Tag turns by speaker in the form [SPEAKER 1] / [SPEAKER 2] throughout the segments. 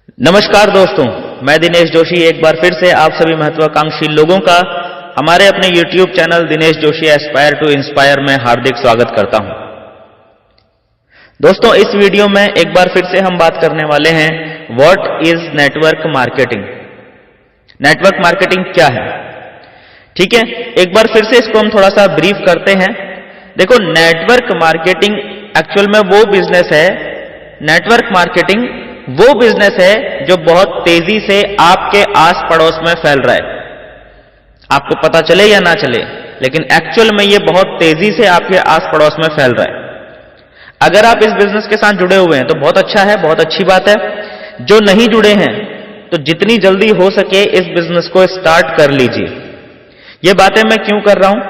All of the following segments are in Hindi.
[SPEAKER 1] नमस्कार दोस्तों, मैं दिनेश जोशी एक बार फिर से आप सभी महत्वाकांक्षी लोगों का हमारे अपने YouTube channel Dinesh Joshi aspire to inspire में हार्दिक स्वागत करता हूं। दोस्तों, इस वीडियो में एक बार फिर से हम बात करने वाले हैं what is network marketing. Network marketing क्या है? ठीक है, एक बार फिर से इसको हम थोड़ा सा ब्रीफ करते हैं। देखो, नेटवर्क मार्केटिंग एक्चुअल में वो बिजनेस है, नेटवर्क मार्केटिंग वो बिजनेस है जो बहुत तेजी से आपके आस पड़ोस में फैल रहा है। आपको पता चले या ना चले, लेकिन एक्चुअल में ये बहुत तेजी से आपके आस पड़ोस में फैल रहा है। अगर आप इस बिजनेस के साथ जुड़े हुए हैं तो बहुत अच्छा है, बहुत अच्छी बात है। जो नहीं जुड़े हैं तो जितनी जल्दी हो सके इस बिजनेस को स्टार्ट कर लीजिए। ये बातें मैं क्यों कर रहा हूं?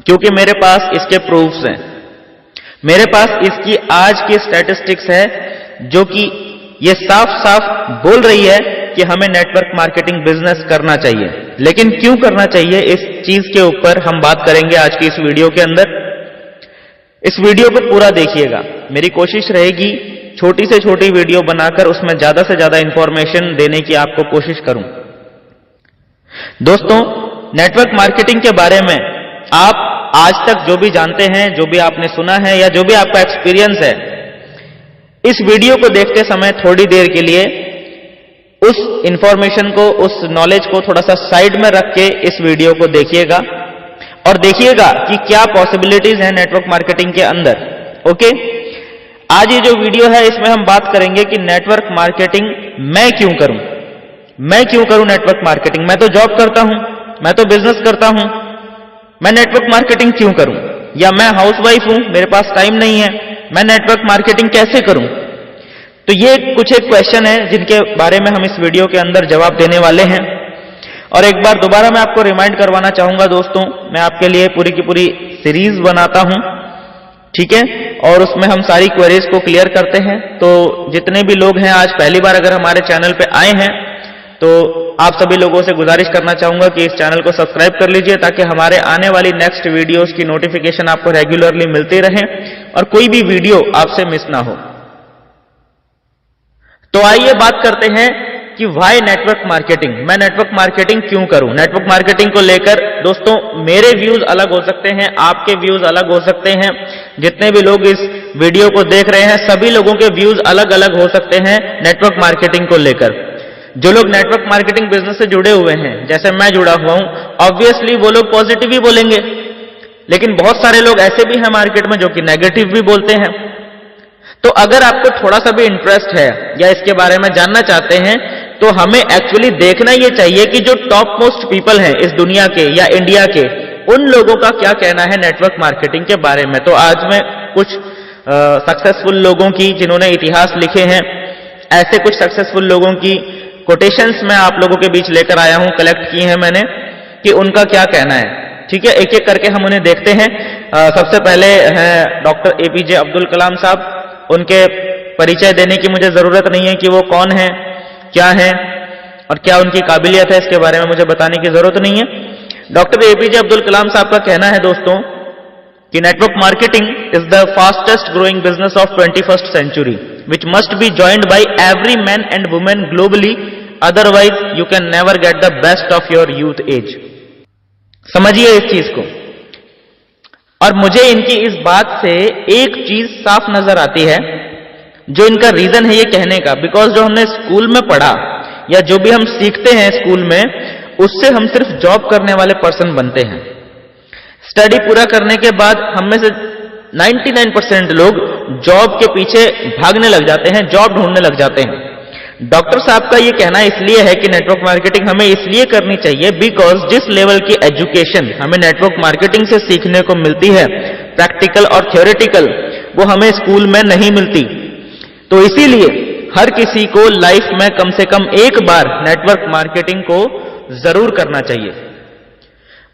[SPEAKER 1] क्योंकि मेरे पास इसके प्रूफ्स हैं। मेरे पास इसकी आज की स्टैटिस्टिक्स है जो कि ये साफ साफ बोल रही है कि हमें नेटवर्क मार्केटिंग बिजनेस करना चाहिए। लेकिन क्यों करना चाहिए, इस चीज के ऊपर हम बात करेंगे आज की इस वीडियो के अंदर। इस वीडियो को पूरा देखिएगा। मेरी कोशिश रहेगी छोटी से छोटी वीडियो बनाकर उसमें ज्यादा से ज्यादा इंफॉर्मेशन देने की आपको कोशिश करूं। दोस्तों, नेटवर्क मार्केटिंग के बारे में आप आज तक जो भी जानते हैं, जो भी आपने सुना है या जो भी आपका एक्सपीरियंस है, इस वीडियो को देखते समय थोड़ी देर के लिए उस इंफॉर्मेशन को, उस नॉलेज को थोड़ा सा साइड में रख के इस वीडियो को देखिएगा और देखिएगा कि क्या पॉसिबिलिटीज हैं नेटवर्क मार्केटिंग के अंदर। ओके, आज ये जो वीडियो है इसमें हम बात करेंगे कि नेटवर्क मार्केटिंग मैं क्यों करूं। मैं क्यों करूं नेटवर्क मार्केटिंग? मैं तो जॉब करता हूं, मैं तो बिजनेस करता हूं, मैं नेटवर्क मार्केटिंग क्यों करूं? या मैं हाउसवाइफ हूं, मेरे पास टाइम नहीं है, मैं नेटवर्क मार्केटिंग कैसे करूं? तो ये कुछ एक क्वेश्चन है जिनके बारे में हम इस वीडियो के अंदर जवाब देने वाले हैं। और एक बार दोबारा मैं आपको रिमाइंड करवाना चाहूंगा दोस्तों, मैं आपके लिए पूरी की पूरी सीरीज बनाता हूं, ठीक है, और उसमें हम सारी क्वेरीज को क्लियर करते हैं। तो जितने भी लोग हैं आज पहली बार अगर हमारे चैनल पे आए हैं तो आप सभी लोगों से गुजारिश करना चाहूंगा कि इस चैनल को सब्सक्राइब कर लीजिए ताकि हमारे आने वाली नेक्स्ट वीडियोस की नोटिफिकेशन आपको रेगुलरली मिलती रहे और कोई भी वीडियो आपसे मिस ना हो। तो आइए बात करते हैं कि व्हाई नेटवर्क मार्केटिंग। मैं नेटवर्क मार्केटिंग क्यों करूं? नेटवर्क मार्केटिंग को लेकर दोस्तों मेरे व्यूज अलग हो सकते हैं, आपके व्यूज अलग हो सकते हैं। जितने भी लोग इस वीडियो को देख रहे हैं सभी लोगों के व्यूज अलग अलग हो सकते हैं नेटवर्क मार्केटिंग को लेकर। जो लोग नेटवर्क मार्केटिंग बिजनेस से जुड़े हुए हैं, जैसे मैं जुड़ा हुआ हूं, ऑब्वियसली वो लोग पॉजिटिव ही बोलेंगे, लेकिन बहुत सारे लोग ऐसे भी हैं मार्केट में जो कि नेगेटिव भी बोलते हैं। तो अगर आपको थोड़ा सा भी इंटरेस्ट है या इसके बारे में जानना चाहते हैं तो हमें एक्चुअली देखना यह चाहिए कि जो टॉप मोस्ट पीपल हैं इस दुनिया के या इंडिया के, उन लोगों का क्या कहना है नेटवर्क मार्केटिंग के बारे में। तो आज मैं कुछ सक्सेसफुल लोगों की, जिन्होंने इतिहास लिखे हैं, ऐसे कुछ सक्सेसफुल लोगों की कोटेशंस मैं आप लोगों के बीच लेकर आया हूं, कलेक्ट की है मैंने, कि उनका क्या कहना है। ठीक है, एक एक करके हम उन्हें देखते हैं। सबसे पहले हैं डॉक्टर एपीजे अब्दुल कलाम साहब। उनके परिचय देने की मुझे जरूरत नहीं है कि वो कौन है, क्या है और क्या उनकी काबिलियत है, इसके बारे में मुझे बताने की जरूरत नहीं है। डॉक्टर एपीजे अब्दुल कलाम साहब का कहना है दोस्तों कि network marketing is the fastest growing business of 21st century which must be joined by every man and woman globally, otherwise you can never get the best of your youth age। समझिए इस चीज को। और मुझे इनकी इस बात से एक चीज साफ नजर आती है, जो इनका रीजन है ये कहने का, बिकॉज जो हमने स्कूल में पढ़ा या जो भी हम सीखते हैं स्कूल में, उससे हम सिर्फ जॉब करने वाले पर्सन बनते हैं। स्टडी पूरा करने के बाद हम में से 99% लोग जॉब के पीछे भागने लग जाते हैं, जॉब ढूंढने लग जाते हैं। डॉक्टर साहब का ये कहना इसलिए है कि नेटवर्क मार्केटिंग हमें इसलिए करनी चाहिए बिकॉज जिस लेवल की एजुकेशन हमें नेटवर्क मार्केटिंग से सीखने को मिलती है, प्रैक्टिकल और थ्योरेटिकल, वो हमें स्कूल में नहीं मिलती। तो इसीलिए हर किसी को लाइफ में कम से कम एक बार नेटवर्क मार्केटिंग को जरूर करना चाहिए।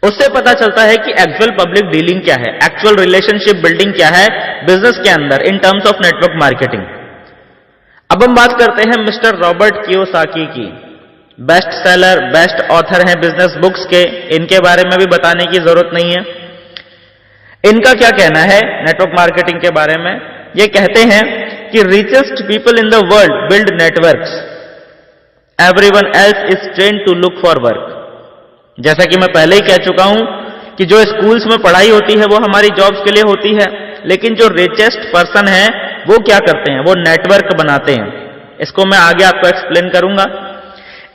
[SPEAKER 1] उससे पता चलता है कि एक्चुअल पब्लिक डीलिंग क्या है, एक्चुअल रिलेशनशिप बिल्डिंग क्या है बिजनेस के अंदर in terms of network marketing. अब हम बात करते हैं मिस्टर रॉबर्ट कियोसाकी की। बेस्ट सेलर, बेस्ट ऑथर हैं बिजनेस बुक्स के, इनके बारे में भी बताने की जरूरत नहीं है। इनका क्या कहना है नेटवर्क मार्केटिंग के बारे में? ये कहते हैं कि richest people in the world build networks everyone else is trained to look for work. जैसा कि मैं पहले ही कह चुका हूं कि जो स्कूल्स में पढ़ाई होती है वो हमारी जॉब्स के लिए होती है, लेकिन जो रिचेस्ट पर्सन है वो क्या करते हैं, वो नेटवर्क बनाते हैं। इसको मैं आगे आपको एक्सप्लेन करूंगा।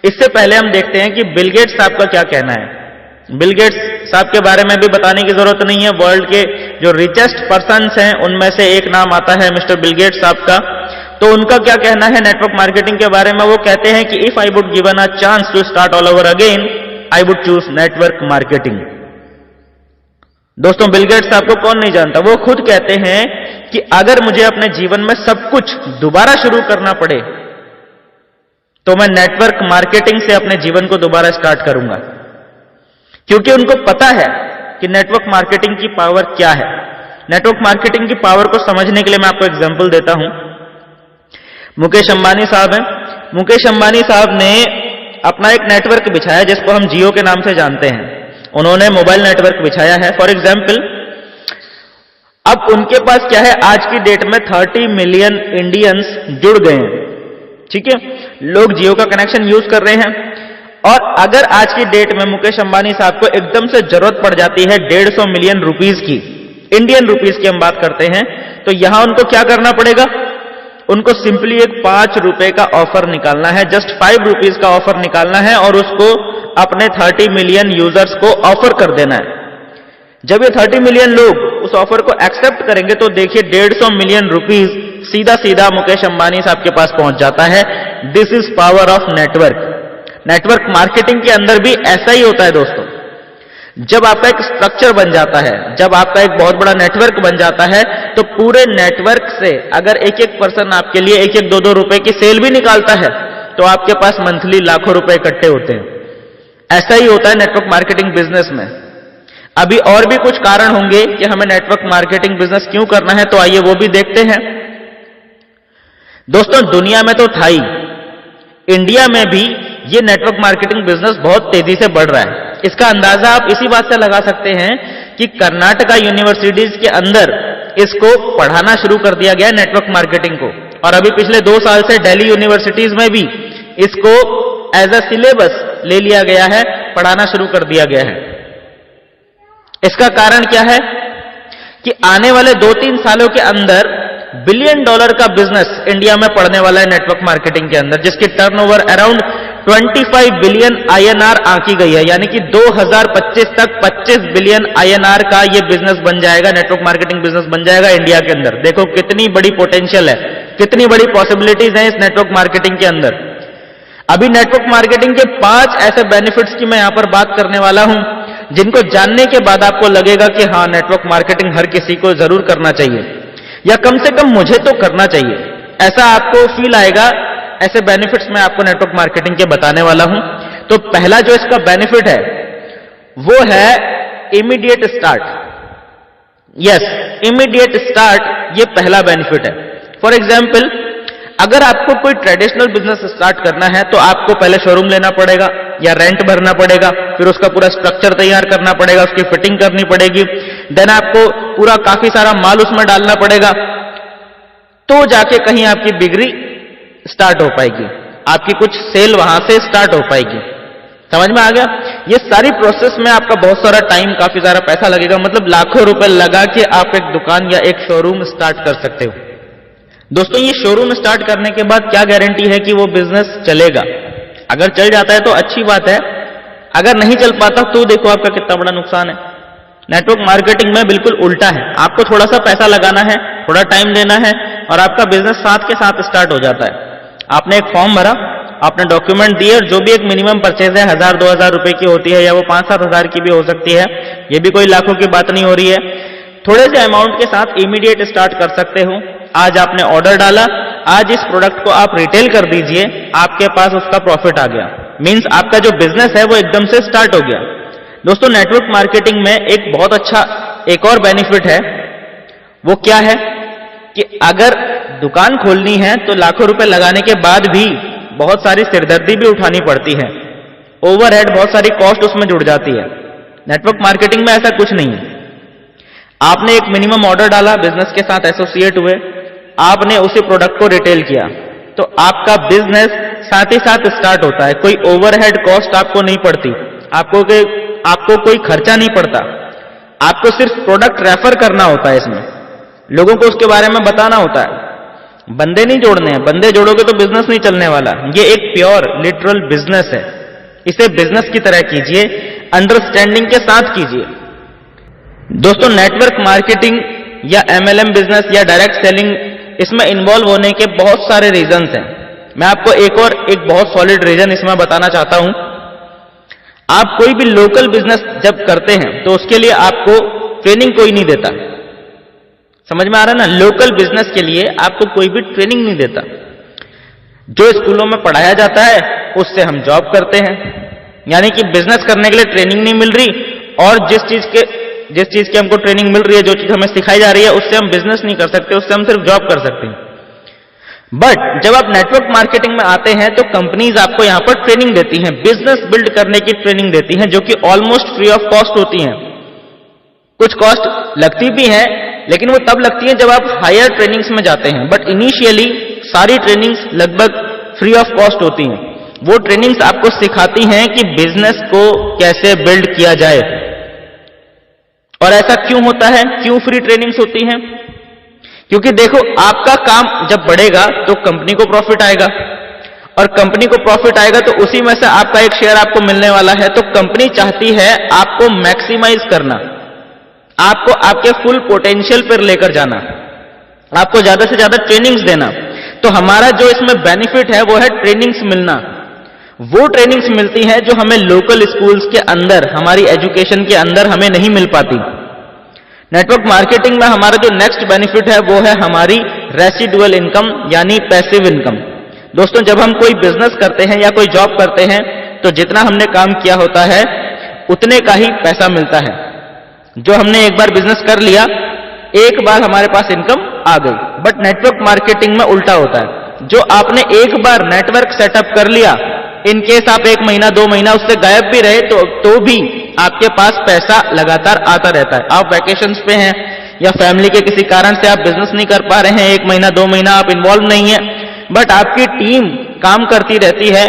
[SPEAKER 1] इससे पहले हम देखते हैं कि बिल गेट्स साहब का क्या कहना है। बिल गेट्स साहब के बारे में भी बताने की जरूरत नहीं है। वर्ल्ड के जो रिचेस्ट पर्सन्स हैं उनमें से एक नाम आता है मिस्टर बिल गेट्स साहब का। तो उनका क्या कहना है नेटवर्क मार्केटिंग के बारे में? वो कहते हैं कि if I would given a chance to start all over again I would choose network marketing. दोस्तों, बिल गेट्स साहब को कौन नहीं जानता। वो खुद कहते हैं कि अगर मुझे अपने जीवन में सब कुछ दोबारा शुरू करना पड़े तो मैं नेटवर्क मार्केटिंग से अपने जीवन को दोबारा स्टार्ट करूंगा, क्योंकि उनको पता है कि नेटवर्क मार्केटिंग की पावर क्या है। नेटवर्क मार्केटिंग की पावर को समझने के लिए मैं आपको एग्जांपल देता हूं। मुकेश अंबानी साहब हैं। मुकेश अंबानी साहब ने अपना एक नेटवर्क बिछाया जिसको हम जियो के नाम से जानते हैं। उन्होंने मोबाइल नेटवर्क बिछाया है। फॉर एग्जाम्पल, अब उनके पास क्या है, आज की डेट में 30 मिलियन इंडियंस जुड़ गए हैं। ठीक है, लोग जियो का कनेक्शन यूज कर रहे हैं। और अगर आज की डेट में मुकेश अंबानी साहब को एकदम से जरूरत पड़ जाती है 150 मिलियन रुपीस की, इंडियन रुपीस की हम बात करते हैं, तो यहां उनको क्या करना पड़ेगा? उनको सिंपली एक 5 रुपए का ऑफर निकालना है, जस्ट 5 रुपीज का ऑफर निकालना है और उसको अपने 30 मिलियन यूजर्स को ऑफर कर देना है। जब ये 30 मिलियन लोग उस ऑफर को एक्सेप्ट करेंगे तो देखिए 150 मिलियन रुपीस सीधा सीधा मुकेश अंबानी साहब के पास पहुंच जाता है। This is power of network. Network marketing के अंदर भी ऐसा ही होता है दोस्तों। जब आपका एक स्ट्रक्चर बन जाता है, जब आपका एक बहुत बड़ा नेटवर्क बन जाता है, तो पूरे नेटवर्क से अगर एक एक पर्सन आपके लिए 1-1, 2-2 रुपए की सेल भी निकालता है तो आपके पास मंथली लाखों रुपए इकट्ठे होते हैं। ऐसा ही होता है नेटवर्क मार्केटिंग बिजनेस में। अभी और भी कुछ कारण होंगे कि हमें नेटवर्क मार्केटिंग बिजनेस क्यों करना है, तो आइए वो भी देखते हैं। दोस्तों, दुनिया में तो था ही, इंडिया में भी ये नेटवर्क मार्केटिंग बिजनेस बहुत तेजी से बढ़ रहा है। इसका अंदाजा आप इसी बात से लगा सकते हैं कि कर्नाटका यूनिवर्सिटीज के अंदर इसको पढ़ाना शुरू कर दिया गया है नेटवर्क मार्केटिंग को, और अभी पिछले 2 साल से दिल्ली यूनिवर्सिटीज में भी इसको एज अ सिलेबस ले लिया गया है, पढ़ाना शुरू कर दिया गया है। इसका कारण क्या है कि आने वाले 2-3 सालों के अंदर $1 बिलियन का बिजनेस इंडिया में पड़ने वाला है नेटवर्क मार्केटिंग के अंदर, जिसकी टर्नओवर अराउंड 25 बिलियन INR आंकी गई है। यानी कि 2025 तक 25 बिलियन INR का ये बिजनेस बन जाएगा, नेटवर्क मार्केटिंग बिजनेस बन जाएगा इंडिया के अंदर। देखो कितनी बड़ी पोटेंशियल है, कितनी बड़ी पॉसिबिलिटीज हैं इस नेटवर्क मार्केटिंग के अंदर। अभी नेटवर्क मार्केटिंग के 5 ऐसे बेनिफिट्स की मैं यहां पर बात करने वाला हूं, जिनको जानने के बाद आपको लगेगा कि हां, नेटवर्क मार्केटिंग हर किसी को जरूर करना चाहिए, या कम से कम मुझे तो करना चाहिए, ऐसा आपको फील आएगा। ऐसे बेनिफिट्स मैं आपको नेटवर्क मार्केटिंग के बताने वाला हूं। तो पहला जो इसका बेनिफिट है वो है immediate start. Yes, immediate start ये पहला बेनिफिट है। फॉर एग्जाम्पल, अगर आपको कोई ट्रेडिशनल बिजनेस स्टार्ट करना है तो आपको पहले शोरूम लेना पड़ेगा या रेंट भरना पड़ेगा, फिर उसका पूरा स्ट्रक्चर तैयार करना पड़ेगा, उसकी फिटिंग करनी पड़ेगी, देन आपको पूरा काफी सारा माल उसमें डालना पड़ेगा, तो जाके कहीं आपकी बिक्री स्टार्ट हो पाएगी, आपकी कुछ सेल वहां से स्टार्ट हो पाएगी। समझ में आ गया? ये सारी प्रोसेस में आपका बहुत सारा टाइम, काफी सारा पैसा लगेगा, मतलब लाखों रुपए लगा के आप एक दुकान या एक शोरूम स्टार्ट कर सकते हो। दोस्तों, ये शोरूम स्टार्ट करने के बाद क्या गारंटी है कि वो बिजनेस चलेगा? अगर चल जाता है तो अच्छी बात है, अगर नहीं चल पाता तो देखो आपका कितना बड़ा नुकसान है। नेटवर्क मार्केटिंग में बिल्कुल उल्टा है, आपको थोड़ा सा पैसा लगाना है, थोड़ा टाइम देना है और आपका बिजनेस साथ के साथ स्टार्ट हो जाता है। आपने एक फॉर्म भरा, आपने डॉक्यूमेंट दिए, और जो भी एक मिनिमम परचेज है 1000-2000 रुपए की होती है, या वो 5-7 हजार की भी हो सकती है, ये भी कोई लाखों की बात नहीं हो रही है। थोड़े से अमाउंट के साथ इमीडिएट स्टार्ट कर सकते हो। आज आपने ऑर्डर डाला, आज इस प्रोडक्ट को आप रिटेल कर दीजिए, आपके पास उसका प्रॉफिट आ गया, मींस आपका जो बिजनेस है वो एकदम से स्टार्ट हो गया। दोस्तों, नेटवर्क मार्केटिंग में एक बहुत अच्छा एक और बेनिफिट है, वो क्या है कि अगर दुकान खोलनी है तो लाखों रुपए लगाने के बाद भी बहुत सारी सिरदर्दी भी उठानी पड़ती है, ओवरहेड, बहुत सारी कॉस्ट उसमें जुड़ जाती है। नेटवर्क मार्केटिंग में ऐसा कुछ नहीं है। आपने एक मिनिमम ऑर्डर डाला, बिजनेस के साथ एसोसिएट हुए, आपने उसी प्रोडक्ट को रिटेल किया, तो आपका बिजनेस साथ ही साथ स्टार्ट होता है। कोई ओवरहेड कॉस्ट आपको नहीं पड़ती, आपको कोई खर्चा नहीं पड़ता, आपको सिर्फ प्रोडक्ट रेफर करना होता है, इसमें लोगों को उसके बारे में बताना होता है, बंदे नहीं जोड़ने हैं। बंदे जोड़ोगे तो बिजनेस नहीं चलने वाला। ये एक प्योर लिटरल बिजनेस है, इसे बिजनेस की तरह कीजिए, अंडरस्टैंडिंग के साथ कीजिए। दोस्तों, नेटवर्क मार्केटिंग या MLM बिजनेस या डायरेक्ट सेलिंग, इसमें इन्वॉल्व होने के बहुत सारे रीजंस हैं। मैं आपको एक बहुत सॉलिड रीजन इसमें बताना चाहता हूं। आप कोई भी लोकल बिजनेस जब करते हैं तो उसके लिए आपको ट्रेनिंग कोई नहीं देता। समझ में आ रहा है ना? लोकल बिजनेस के लिए आपको कोई भी ट्रेनिंग नहीं देता। जो स्कूलों में पढ़ाया जाता है उससे हम जॉब करते हैं, यानी कि बिजनेस करने के लिए ट्रेनिंग नहीं मिल रही, और जिस चीज की हमको ट्रेनिंग मिल रही है, जो चीज हमें सिखाई जा रही है, उससे हम बिजनेस नहीं कर सकते, उससे हम सिर्फ जॉब कर सकते हैं। बट जब आप नेटवर्क मार्केटिंग में आते हैं तो कंपनीज आपको यहां पर ट्रेनिंग देती हैं, बिजनेस बिल्ड करने की ट्रेनिंग देती हैं, जो कि ऑलमोस्ट फ्री ऑफ कॉस्ट होती हैं। कुछ कॉस्ट लगती भी है, लेकिन वो तब लगती है जब आप हायर ट्रेनिंग्स में जाते हैं। बट इनिशियली सारी ट्रेनिंग्स लगभग फ्री ऑफ कॉस्ट होती हैं। वो ट्रेनिंग्स आपको सिखाती हैं कि बिजनेस को कैसे बिल्ड किया जाए। और ऐसा क्यों होता है, क्यों फ्री ट्रेनिंग्स होती हैं? क्योंकि देखो, आपका काम जब बढ़ेगा तो कंपनी को प्रॉफिट आएगा, और कंपनी को प्रॉफिट आएगा तो उसी में से आपका एक शेयर आपको मिलने वाला है। तो कंपनी चाहती है आपको मैक्सिमाइज करना, आपको आपके फुल पोटेंशियल पर लेकर जाना, आपको ज्यादा से ज्यादा ट्रेनिंग्स देना। तो हमारा जो इसमें बेनिफिट है वो है ट्रेनिंग्स मिलना। वो ट्रेनिंग्स मिलती हैं जो हमें लोकल स्कूल्स के अंदर, हमारी एजुकेशन के अंदर हमें नहीं मिल पाती। नेटवर्क मार्केटिंग में हमारा जो नेक्स्ट बेनिफिट है वो है हमारी रेसिडुअल इनकम, यानी पैसिव इनकम। दोस्तों, जब हम कोई बिजनेस करते हैं या कोई जॉब करते हैं तो जितना हमने काम किया होता है उतने का ही पैसा मिलता है। जो हमने एक बार बिजनेस कर लिया, एक बार हमारे पास इनकम आ गई। बट नेटवर्क मार्केटिंग में उल्टा होता है। जो आपने एक बार नेटवर्क सेटअप कर लिया, इनकेस आप 1 महीना 2 महीना उससे गायब भी रहे तो भी आपके पास पैसा लगातार आता रहता है। आप वैकेशंस पे हैं या फैमिली के किसी कारण से आप बिजनेस नहीं कर पा रहे हैं, 1 महीना 2 महीना आप इन्वॉल्व नहीं है, बट आपकी टीम काम करती रहती है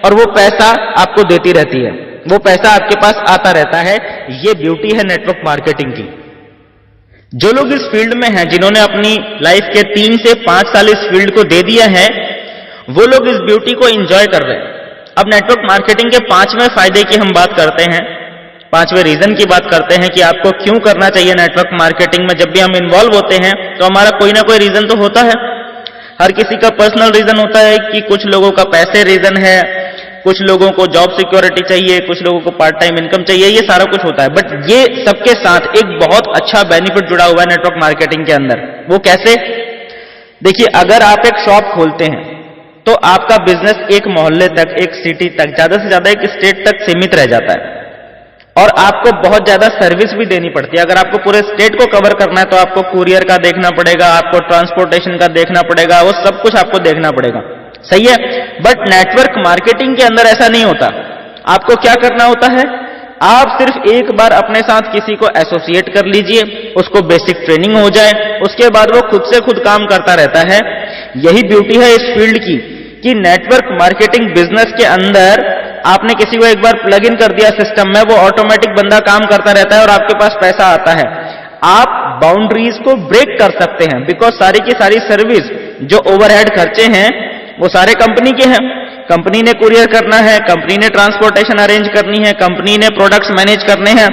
[SPEAKER 1] और वो पैसा आपको देती रहती है, वो पैसा आपके पास आता रहता है। ये ब्यूटी है नेटवर्क मार्केटिंग की। जो लोग इस फील्ड में हैं, जिन्होंने अपनी लाइफ के 3 से 5 साल इस फील्ड को दे दिया है, वो लोग इस ब्यूटी को एंजॉय कर रहे हैं। अब नेटवर्क मार्केटिंग के 5वें फायदे की हम बात करते हैं, 5वें रीजन की बात करते हैं कि आपको क्यों करना चाहिए नेटवर्क मार्केटिंग में। जब भी हम इन्वॉल्व होते हैं तो हमारा कोई ना कोई रीजन तो होता है। हर किसी का पर्सनल रीजन होता है, कि कुछ लोगों का पैसे रीजन है, कुछ लोगों को जॉब सिक्योरिटी चाहिए, कुछ लोगों को पार्ट टाइम इनकम चाहिए, ये सारा कुछ होता है। बट ये सबके साथ एक बहुत अच्छा बेनिफिट जुड़ा हुआ है नेटवर्क मार्केटिंग के अंदर। वो कैसे? देखिए, अगर आप एक शॉप खोलते हैं तो आपका बिजनेस एक मोहल्ले तक, एक सिटी तक, ज्यादा से ज्यादा एक स्टेट तक सीमित रह जाता है, और आपको बहुत ज्यादा सर्विस भी देनी पड़ती है। अगर आपको पूरे स्टेट को कवर करना है तो आपको कुरियर का देखना पड़ेगा, आपको ट्रांसपोर्टेशन का देखना पड़ेगा, वो सब कुछ आपको देखना पड़ेगा। सही है? बट नेटवर्क मार्केटिंग के अंदर ऐसा नहीं होता। आपको क्या करना होता है? आप सिर्फ एक बार अपने साथ किसी को एसोसिएट कर लीजिए, उसको बेसिक ट्रेनिंग हो जाए, उसके बाद वो खुद से खुद काम करता रहता है। यही ब्यूटी है इस फील्ड की, कि नेटवर्क मार्केटिंग बिजनेस के अंदर आपने किसी को एक बार प्लग इन कर दिया सिस्टम में, वो ऑटोमेटिक बंदा काम करता रहता है और आपके पास पैसा आता है। आप बाउंड्रीज को ब्रेक कर सकते हैं, बिकॉज सारी की सारी सर्विस, जो ओवरहेड खर्चे हैं, वो सारे कंपनी के हैं। कंपनी ने कुरियर करना है, कंपनी ने ट्रांसपोर्टेशन अरेंज करनी है, कंपनी ने प्रोडक्ट्स मैनेज करने हैं,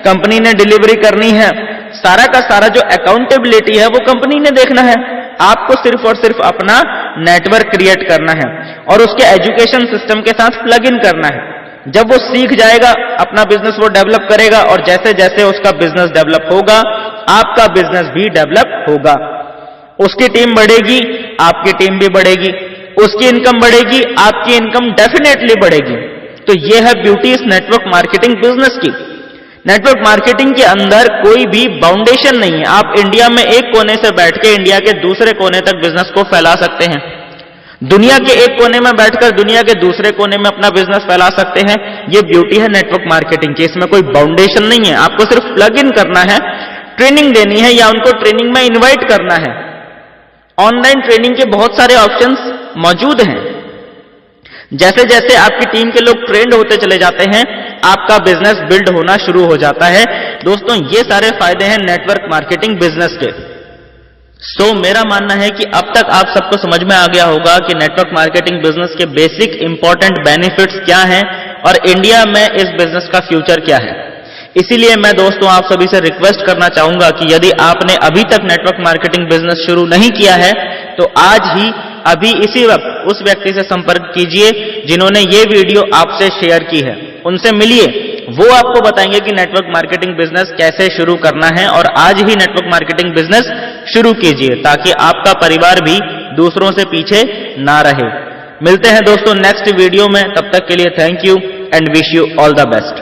[SPEAKER 1] कंपनी ने डिलीवरी करनी है। सारा का सारा जो अकाउंटेबिलिटी है वो कंपनी ने देखना है। आपको सिर्फ और सिर्फ अपना नेटवर्क क्रिएट करना है और उसके एजुकेशन सिस्टम के साथ प्लग इन करना है। जब वो सीख जाएगा, अपना बिजनेस वो डेवलप करेगा, और जैसे जैसे उसका बिजनेस डेवलप होगा, आपका बिजनेस भी डेवलप होगा। उसकी टीम बढ़ेगी, आपकी टीम भी बढ़ेगी, उसकी इनकम बढ़ेगी, आपकी इनकम डेफिनेटली बढ़ेगी। तो ये है ब्यूटी इस नेटवर्क मार्केटिंग बिजनेस की। नेटवर्क मार्केटिंग के अंदर कोई भी बाउंडेशन नहीं है। आप इंडिया में एक कोने से बैठ के इंडिया के दूसरे कोने तक बिजनेस को फैला सकते हैं। दुनिया के एक कोने में बैठकर दुनिया के दूसरे कोने में अपना बिजनेस फैला सकते हैं। ये ब्यूटी है नेटवर्क मार्केटिंग की। इसमें कोई बाउंडेशन नहीं है। आपको सिर्फ प्लग इन करना है, ट्रेनिंग देनी है या उनको ट्रेनिंग में इन्वाइट करना है। ऑनलाइन ट्रेनिंग के बहुत सारे ऑप्शंस मौजूद हैं। जैसे जैसे आपकी टीम के लोग ट्रेंड होते चले जाते हैं, आपका बिजनेस बिल्ड होना शुरू हो जाता है। दोस्तों, ये सारे फायदे हैं नेटवर्क मार्केटिंग बिजनेस के। मेरा मानना है कि अब तक आप सबको समझ में आ गया होगा कि नेटवर्क मार्केटिंग बिजनेस के बेसिक इंपॉर्टेंट बेनिफिट्स क्या हैं और इंडिया में इस बिजनेस का फ्यूचर क्या है। इसीलिए मैं दोस्तों आप सभी से रिक्वेस्ट करना चाहूंगा कि यदि आपने अभी तक नेटवर्क मार्केटिंग बिजनेस शुरू नहीं किया है तो आज ही अभी इसी वक्त उस व्यक्ति से संपर्क कीजिए जिन्होंने ये वीडियो आपसे शेयर की है, उनसे मिलिए। वो आपको बताएंगे कि नेटवर्क मार्केटिंग बिजनेस कैसे शुरू करना है और आज ही नेटवर्क मार्केटिंग बिजनेस शुरू कीजिए ताकि आपका परिवार भी दूसरों से पीछे ना रहे। मिलते हैं दोस्तों नेक्स्ट वीडियो में, तब तक के लिए thank you and wish you all the best.